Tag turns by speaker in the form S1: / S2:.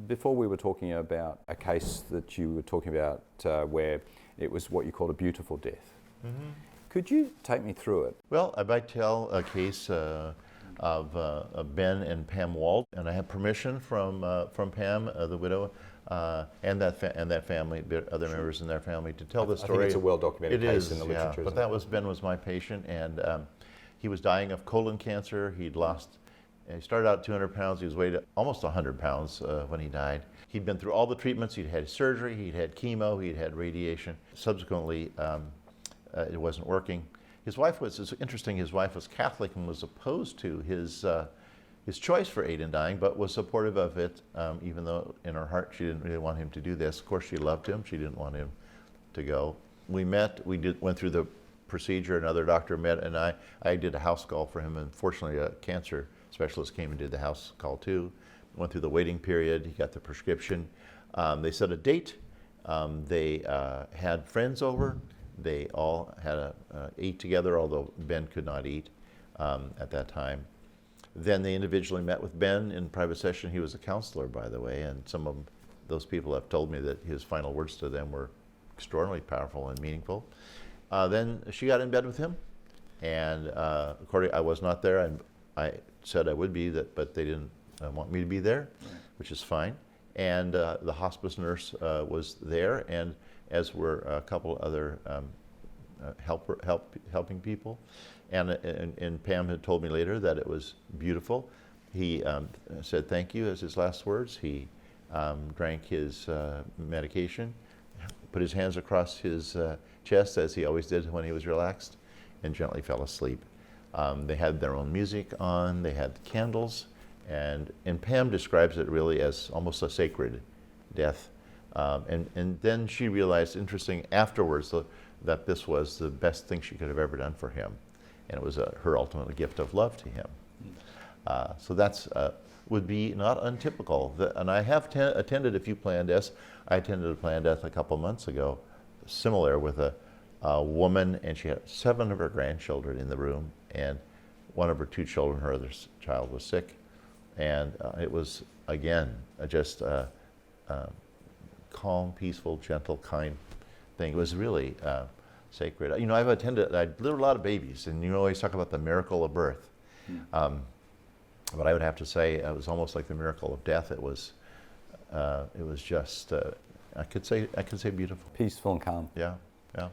S1: Before we were talking about a case that you were talking about where it was what you called a beautiful death. Mm-hmm. Could you take me through it?
S2: Well, I might tell a case of Ben and Pam Wald, and I have permission from Pam, the widow, and that family, other members in their family, to tell the story.
S1: I think it's a well-documented case in the literature.
S2: Yeah, but Ben was my patient, and he was dying of colon cancer. He started out 200 pounds. He was weighed almost 100 pounds when he died. He'd been through all the treatments. He'd had surgery. He'd had chemo. He'd had radiation. Subsequently, it wasn't working. His wife was interesting. His wife was Catholic and was opposed to his choice for aid in dying, but was supportive of it, even though in her heart she didn't really want him to do this. Of course, she loved him. She didn't want him to go. We met. Went through the procedure. Another doctor met, and I did a house call for him. And fortunately, a cancer specialist came and did the house call too. Went through the waiting period. He got the prescription. They set a date. They had friends over. They all had ate together, although Ben could not eat at that time. Then they individually met with Ben in private session. He was a counselor, by the way, and some of those people have told me that his final words to them were extraordinarily powerful and meaningful. Then she got in bed with him, and according, I was not there. I said I would be, but they didn't want me to be there, which is fine. And the hospice nurse was there, and as were a couple other helping people. And Pam had told me later that it was beautiful. He said thank you as his last words. He drank his medication, put his hands across his chest, as he always did when he was relaxed, and gently fell asleep. They had their own music on, they had candles, and Pam describes it really as almost a sacred death. And then she realized, interesting, afterwards, that this was the best thing she could have ever done for him. And it was her ultimate gift of love to him. So that's would be not untypical. And I have attended a few planned deaths. I attended a planned death a couple months ago, similar, with a woman, and she had 7 of her grandchildren in the room, and one of her 2 children, her other child, was sick. And it was, again, just calm, peaceful, gentle, kind thing. It was really sacred. You know, I lived a lot of babies, and you always talk about the miracle of birth. But I would have to say it was almost like the miracle of death. It was just, I could say beautiful.
S1: Peaceful and calm.
S2: Yeah, yeah.